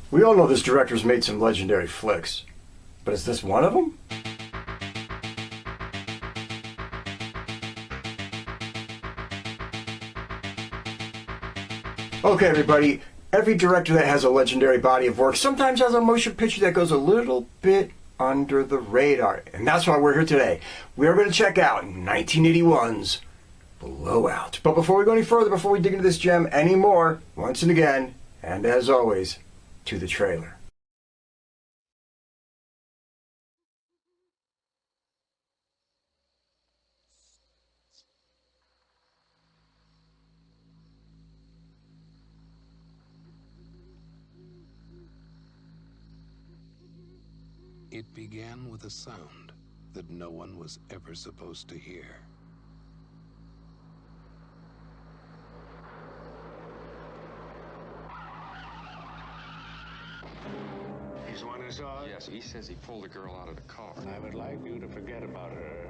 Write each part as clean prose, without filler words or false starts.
We all know this director's made some legendary flicks, but is this one of them? Okay, everybody, every director that has a legendary body of work sometimes has a motion picture that goes a little bit under the radar, and that's why we're here today. We are going to check out 1981's Blowout. But before we go any further, before we dig into this gem anymore, once and again, and as always, to the trailer. It began with a sound that no one was ever supposed to hear. He's the one who saw it? Yes, he says he pulled a girl out of the car. I would like you to forget about her.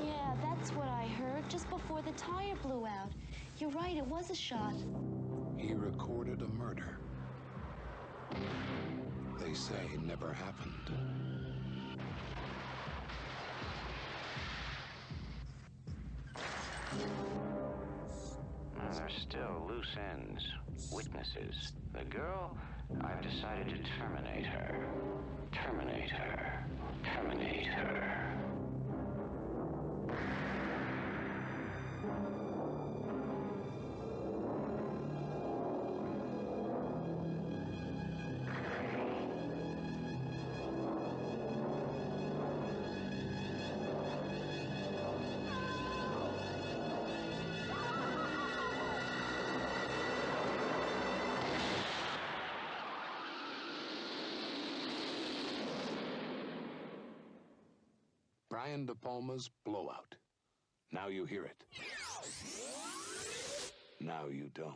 Yeah, that's what I heard just before the tire blew out. You're right, it was a shot. He recorded a murder. They say it never happened. There's still loose ends, witnesses. The girl, I've decided to terminate her. Terminate her. Terminate her. Brian De Palma's Blowout. Now you hear it. Now you don't.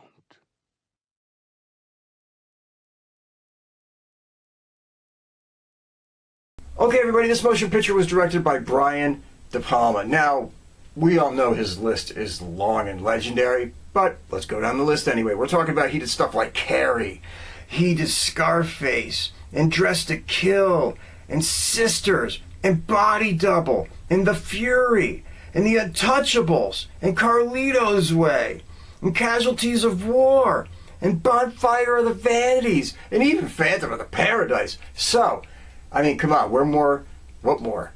Okay, everybody, this motion picture was directed by Brian De Palma. Now, we all know his list is long and legendary, but let's go down the list anyway. We're talking about he did stuff like Carrie, he did Scarface, and Dressed to Kill, and Sisters, and Body Double, and The Fury, and The Untouchables, and Carlito's Way, and Casualties of War, and Bonfire of the Vanities, and even Phantom of the Paradise. So, I mean, come on, what more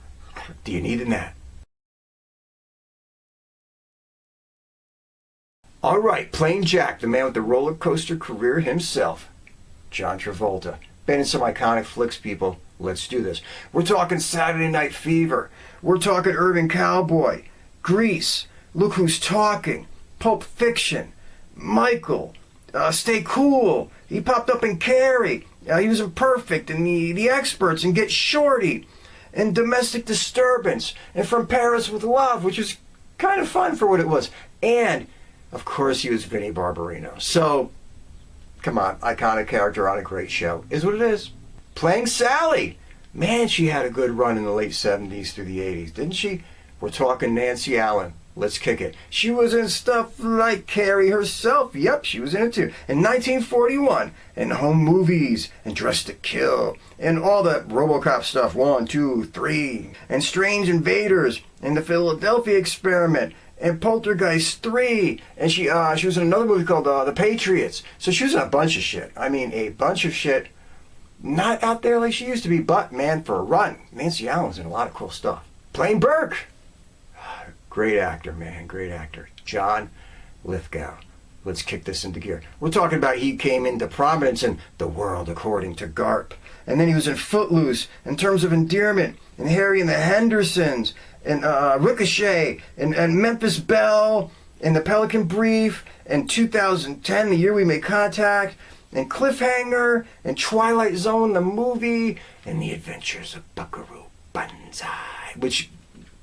do you need than that? All right, playing Jack, the man with the roller coaster career himself, John Travolta. Been in some iconic flicks, people. Let's do this. We're talking Saturday Night Fever. We're talking Urban Cowboy, Grease, Look Who's Talking, Pulp Fiction, Michael, Stay Cool. He popped up in Carrie. He was in Perfect, and the Experts, and Get Shorty, and Domestic Disturbance, and From Paris with Love, which was kind of fun for what it was. And, of course, he was Vinnie Barbarino. So, come on, iconic character on a great show. Is what it is. Playing Sally. Man, she had a good run in the late 70s through the 80s, didn't she? We're talking Nancy Allen. Let's kick it. She was in stuff like Carrie herself. Yep, she was in it too. In 1941, in Home Movies, and Dressed to Kill, and all that RoboCop stuff, 1, 2, 3, and Strange Invaders, and The Philadelphia Experiment, and Poltergeist 3, and she was in another movie called The Patriots. So she was in a bunch of shit. I mean, a bunch of shit. Not out there like she used to be, but, man, for a run, Nancy Allen was in a lot of cool stuff. Playing Burke. Great actor, man, great actor. John Lithgow. Let's kick this into gear. We're talking about he came into prominence in The World According to Karp. And then he was in Footloose, In Terms of Endearment, and Harry and the Hendersons, and Ricochet, and Memphis Belle, and The Pelican Brief, and 2010, The Year We Made Contact, and Cliffhanger, and Twilight Zone, the movie, and The Adventures of Buckaroo Banzai, which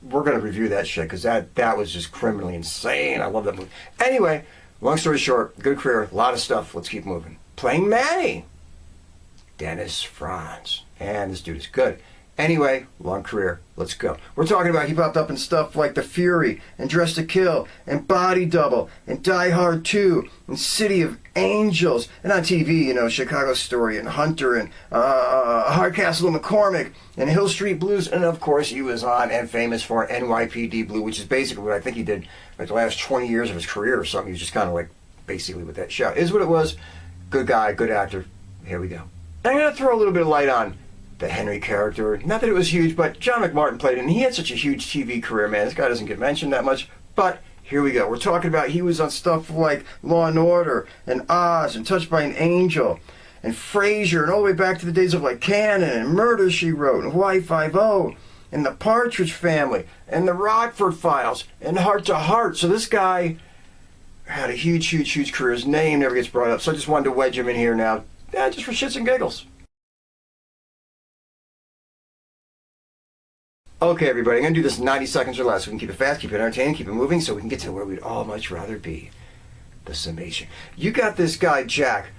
we're going to review that shit because that was just criminally insane. I love that movie. Anyway, long story short, good career, a lot of stuff. Let's keep moving. Playing Manny, Dennis Franz. And this dude is good. Anyway, long career. Let's go. We're talking about he popped up in stuff like The Fury and Dressed to Kill and Body Double and Die Hard 2 and City of Angels. And on TV, you know, Chicago Story and Hunter and Hardcastle and McCormick and Hill Street Blues. And of course, he was on and famous for NYPD Blue, which is basically what I think he did like the last 20 years of his career or something. He was just kind of like basically with that show. Is what it was. Good guy, good actor. Here we go. I'm going to throw a little bit of light on the Henry character. Not that it was huge, but John McMartin played it, and he had such a huge TV career, man. This guy doesn't get mentioned that much, but here we go. We're talking about he was on stuff like Law and Order and Oz and Touched by an Angel and Frasier and all the way back to the days of like Cannon and Murder, She Wrote and Hawaii Five-0 and The Partridge Family and The Rockford Files and Heart to Heart. So this guy had a huge career. His name never gets brought up, so I just wanted to wedge him in here now, just for shits and giggles. Okay, everybody, I'm going to do this in 90 seconds or less. We can keep it fast, keep it entertaining, keep it moving, so we can get to where we'd all much rather be. The summation. You got this guy, Jack.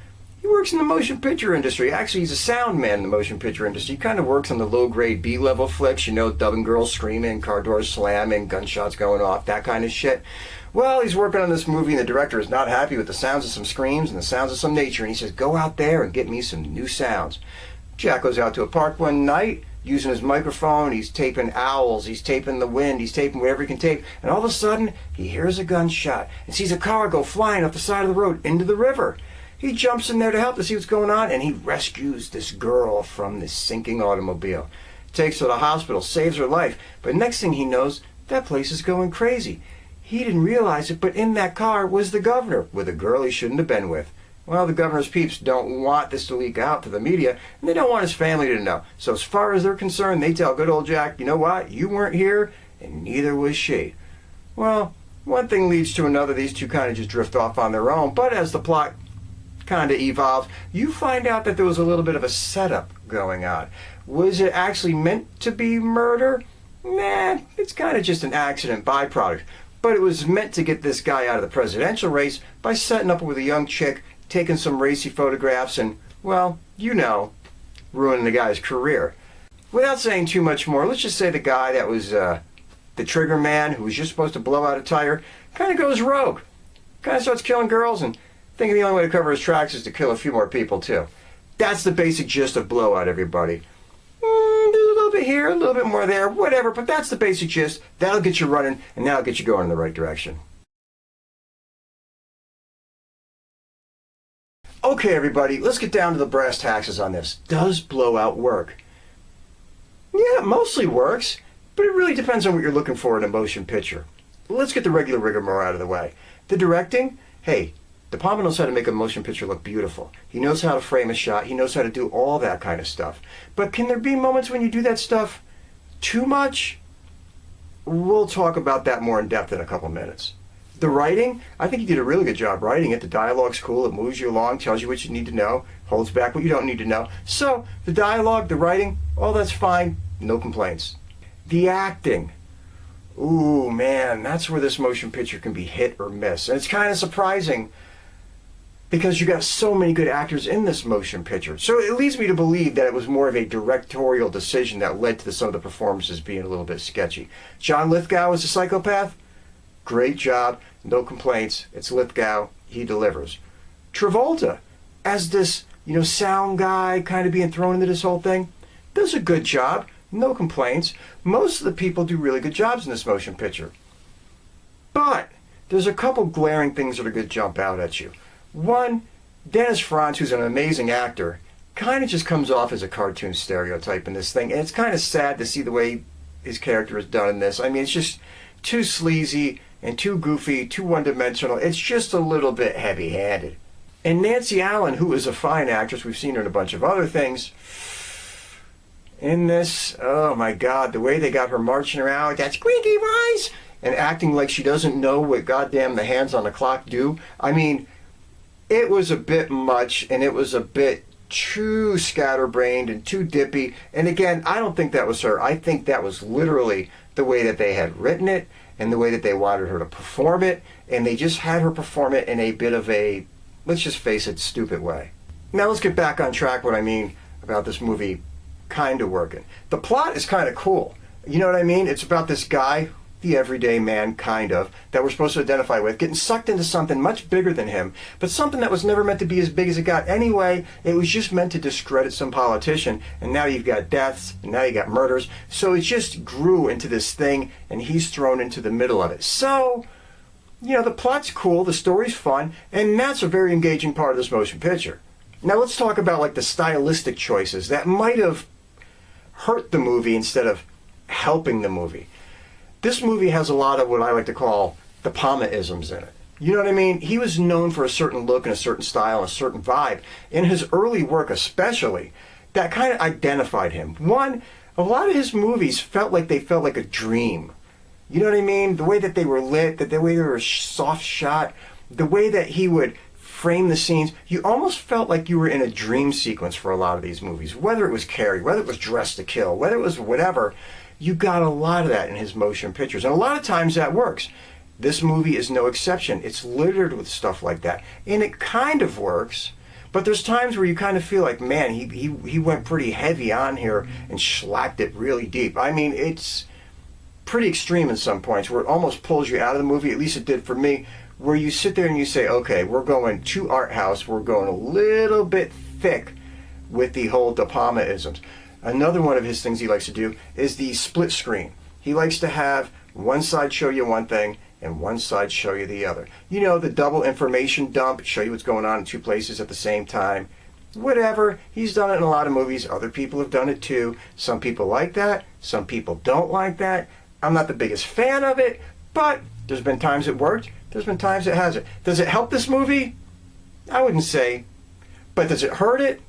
He works in the motion picture industry. Actually, he's a sound man in the motion picture industry. He kind of works on the low-grade B-level flicks, you know, dubbing girls screaming, car doors slamming, gunshots going off, that kind of shit. Well, he's working on this movie, and the director is not happy with the sounds of some screams and the sounds of some nature, and he says, go out there and get me some new sounds. Jack goes out to a park one night, using his microphone. He's taping owls, he's taping the wind, he's taping whatever he can tape, and all of a sudden he hears a gunshot and sees a car go flying off the side of the road into the river. He jumps in there to help to see what's going on, and he rescues this girl from this sinking automobile, takes her to the hospital, saves her life. But next thing he knows, that place is going crazy. He didn't realize it, but in that car was the governor with a girl he shouldn't have been with. Well, the governor's peeps don't want this to leak out to the media, and they don't want his family to know. So as far as they're concerned, they tell good old Jack, you know what, you weren't here, and neither was she. Well, one thing leads to another. These two kind of just drift off on their own, but as the plot kind of evolves, you find out that there was a little bit of a setup going on. Was it actually meant to be murder? Nah, it's kind of just an accident byproduct. But it was meant to get this guy out of the presidential race by setting up with a young chick, taking some racy photographs and, well, you know, ruining the guy's career. Without saying too much more, let's just say the guy that was the trigger man who was just supposed to blow out a tire kind of goes rogue. Kind of starts killing girls and thinking the only way to cover his tracks is to kill a few more people, too. That's the basic gist of Blowout, everybody. There's a little bit here, a little bit more there, whatever, but that's the basic gist. That'll get you running, and that'll get you going in the right direction. Okay, everybody, let's get down to the brass taxes on this. Does Blowout work? Yeah, it mostly works, but it really depends on what you're looking for in a motion picture. Let's get the regular rigmarole out of the way. The directing, hey, De Palma knows how to make a motion picture look beautiful. He knows how to frame a shot. He knows how to do all that kind of stuff. But can there be moments when you do that stuff too much? We'll talk about that more in depth in a couple minutes. The writing, I think he did a really good job writing it. The dialogue's cool. It moves you along, tells you what you need to know, holds back what you don't need to know. So the dialogue, the writing, all that's fine. No complaints. The acting. Ooh, man, that's where this motion picture can be hit or miss. And it's kind of surprising because you got so many good actors in this motion picture. So it leads me to believe that it was more of a directorial decision that led to some of the performances being a little bit sketchy. John Lithgow as a psychopath? Great job. No complaints. It's Lithgow. He delivers. Travolta as this, sound guy kind of being thrown into this whole thing does a good job. No complaints. Most of the people do really good jobs in this motion picture. But there's a couple glaring things that are going to jump out at you. One, Dennis Franz, who's an amazing actor, kind of just comes off as a cartoon stereotype in this thing. And it's kind of sad to see the way his character is done in this. I mean, it's just too sleazy and too goofy, too one-dimensional. It's just a little bit heavy-handed. And Nancy Allen, who is a fine actress, we've seen her in a bunch of other things, in this, oh my God, the way they got her marching around with that squeaky voice and acting like she doesn't know what goddamn the hands on the clock do. I mean, it was a bit much, and it was a bit too scatterbrained and too dippy. And again, I don't think that was her. I think that was literally the way that they had written it and the way that they wanted her to perform it. And they just had her perform it in a bit of a, let's just face it, stupid way. Now let's get back on track what I mean about this movie kind of working. The plot is kind of cool. You know what I mean? It's about this guy, the everyday man, kind of, that we're supposed to identify with, getting sucked into something much bigger than him, but something that was never meant to be as big as it got anyway. It was just meant to discredit some politician, and now you've got deaths, and now you got murders. So it just grew into this thing, and he's thrown into the middle of it. So, you know, the plot's cool, the story's fun, and that's a very engaging part of this motion picture. Now let's talk about like the stylistic choices that might have hurt the movie instead of helping the movie. This movie has a lot of what I like to call the Palma-isms in it. You know what I mean? He was known for a certain look and a certain style and a certain vibe. In his early work especially, that kind of identified him. One, a lot of his movies felt like a dream. You know what I mean? The way that they were lit, the way they were soft shot, the way that he would frame the scenes, you almost felt like you were in a dream sequence for a lot of these movies. Whether it was Carrie, whether it was Dressed to Kill, whether it was whatever, you got a lot of that in his motion pictures. And a lot of times that works. This movie is no exception. It's littered with stuff like that. And it kind of works, but there's times where you kind of feel like, man, he went pretty heavy on here and slacked it really deep. I mean, it's pretty extreme in some points where it almost pulls you out of the movie, at least it did for me, where you sit there and you say, okay, we're going to art house, we're going a little bit thick with the whole De Palma-isms. Another one of his things he likes to do is the split screen. He likes to have one side show you one thing and one side show you the other. You know, the double information dump, show you what's going on in two places at the same time. Whatever. He's done it in a lot of movies. Other people have done it too. Some people like that. Some people don't like that. I'm not the biggest fan of it, but there's been times it worked. There's been times it hasn't. Does it help this movie? I wouldn't say. But does it hurt it?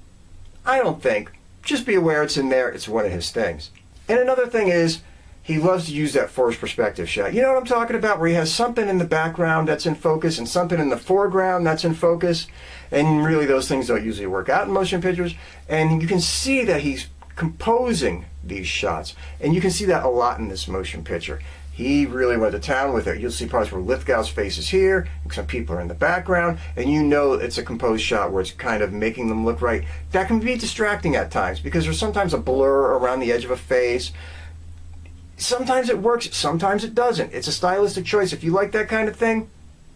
I don't think. Just be aware it's in there. It's one of his things. And another thing is, he loves to use that forced perspective shot. You know what I'm talking about? Where he has something in the background that's in focus and something in the foreground that's in focus. And really those things don't usually work out in motion pictures. And you can see that he's composing these shots. And you can see that a lot in this motion picture. He really went to town with it. You'll see parts where Lithgow's face is here, and some people are in the background, and you know it's a composed shot where it's kind of making them look right. That can be distracting at times because there's sometimes a blur around the edge of a face. Sometimes it works, sometimes it doesn't. It's a stylistic choice. If you like that kind of thing,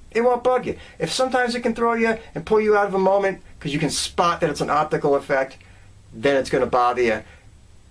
it won't bug you. If sometimes it can throw you and pull you out of a moment because you can spot that it's an optical effect, then it's going to bother you.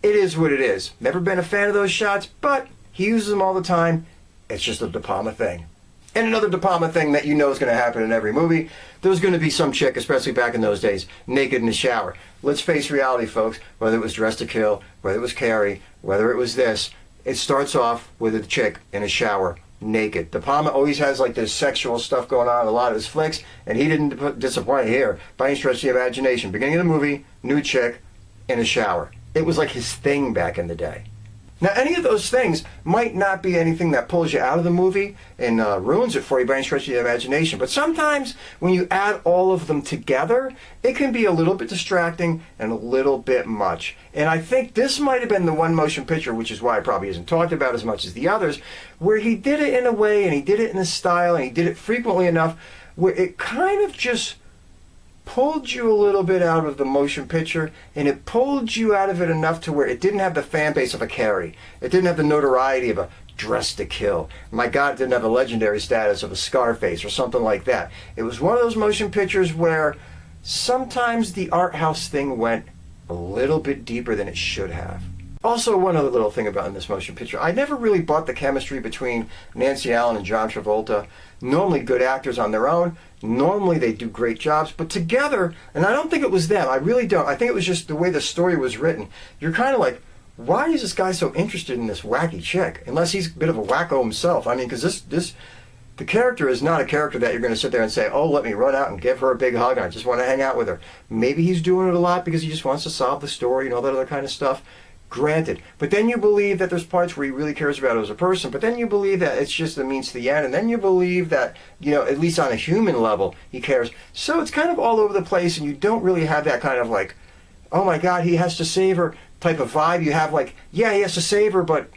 It is what it is. Never been a fan of those shots, but he uses them all the time. It's just a De Palma thing. And another De Palma thing that you know is going to happen in every movie, there's going to be some chick, especially back in those days, naked in the shower. Let's face reality, folks. Whether it was Dressed to Kill, whether it was Carrie, whether it was this, it starts off with a chick in a shower, naked. De Palma always has like this sexual stuff going on in a lot of his flicks, and he didn't disappoint here by any stretch of the imagination. Beginning of the movie, nude chick in a shower. It was like his thing back in the day. Now, any of those things might not be anything that pulls you out of the movie and ruins it for you by any stretch of the imagination. But sometimes when you add all of them together, it can be a little bit distracting and a little bit much. And I think this might have been the one motion picture, which is why it probably isn't talked about as much as the others, where he did it in a way and he did it in a style and he did it frequently enough where it kind of just pulled you a little bit out of the motion picture, and it pulled you out of it enough to where it didn't have the fan base of a Carrie. It didn't have the notoriety of a Dressed to Kill. My God, it didn't have the legendary status of a Scarface or something like that. It was one of those motion pictures where sometimes the art house thing went a little bit deeper than it should have. Also, one other little thing about in this motion picture, I never really bought the chemistry between Nancy Allen and John Travolta. Normally good actors on their own. Normally they do great jobs, but together, and I don't think it was them, I really don't. I think it was just the way the story was written. You're kind of like, why is this guy so interested in this wacky chick? Unless he's a bit of a wacko himself. I mean, because the character is not a character that you're going to sit there and say, oh, let me run out and give her a big hug, and I just want to hang out with her. Maybe he's doing it a lot because he just wants to solve the story and all that other kind of stuff. Granted. But then you believe that there's parts where he really cares about her as a person, but then you believe that it's just the means to the end, and then you believe that, you know, at least on a human level, he cares. So it's kind of all over the place, and you don't really have that kind of like, oh my God, he has to save her type of vibe. You have like, yeah, he has to save her, but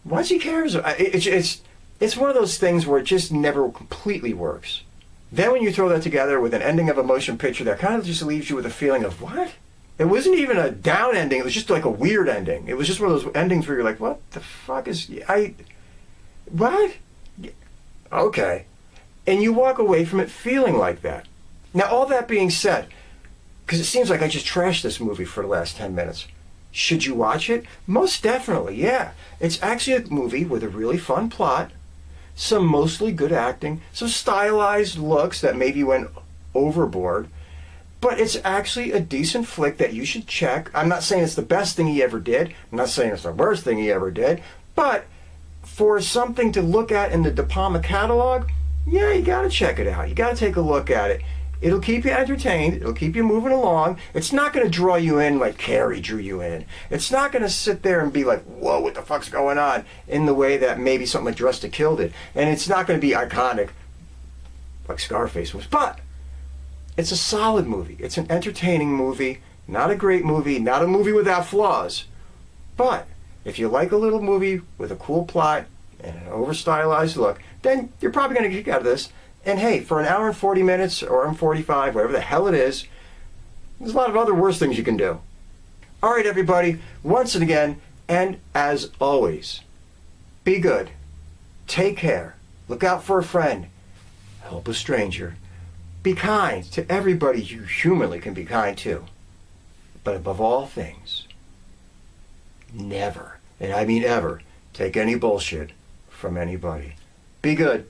why does he care? It's one of those things where it just never completely works. Then when you throw that together with an ending of a motion picture that kind of just leaves you with a feeling of, what? It wasn't even a down ending. It was just like a weird ending. It was just one of those endings where you're like, what the fuck is... What? Okay. And you walk away from it feeling like that. Now, all that being said, because it seems like I just trashed this movie for the last 10 minutes. Should you watch it? Most definitely, yeah. It's actually a movie with a really fun plot, some mostly good acting, some stylized looks that maybe went overboard, but it's actually a decent flick that you should check. I'm not saying it's the best thing he ever did. I'm not saying it's the worst thing he ever did, but for something to look at in the De Palma catalog, yeah, you got to check it out. You got to take a look at it. It'll keep you entertained. It'll keep you moving along. It's not going to draw you in like Carrie drew you in. It's not going to sit there and be like, whoa, what the fuck's going on, in the way that maybe something like Dressed to Kill did. And it's not going to be iconic like Scarface was. But it's a solid movie. It's an entertaining movie. Not a great movie. Not a movie without flaws. But if you like a little movie with a cool plot and an over-stylized look, then you're probably going to kick out of this. And hey, for an hour and 40 minutes, or hour and 45, whatever the hell it is, there's a lot of other worse things you can do. All right, everybody, once and again, and as always, be good, take care, look out for a friend, help a stranger, be kind to everybody you humanly can be kind to. But above all things, never, and I mean ever, take any bullshit from anybody. Be good.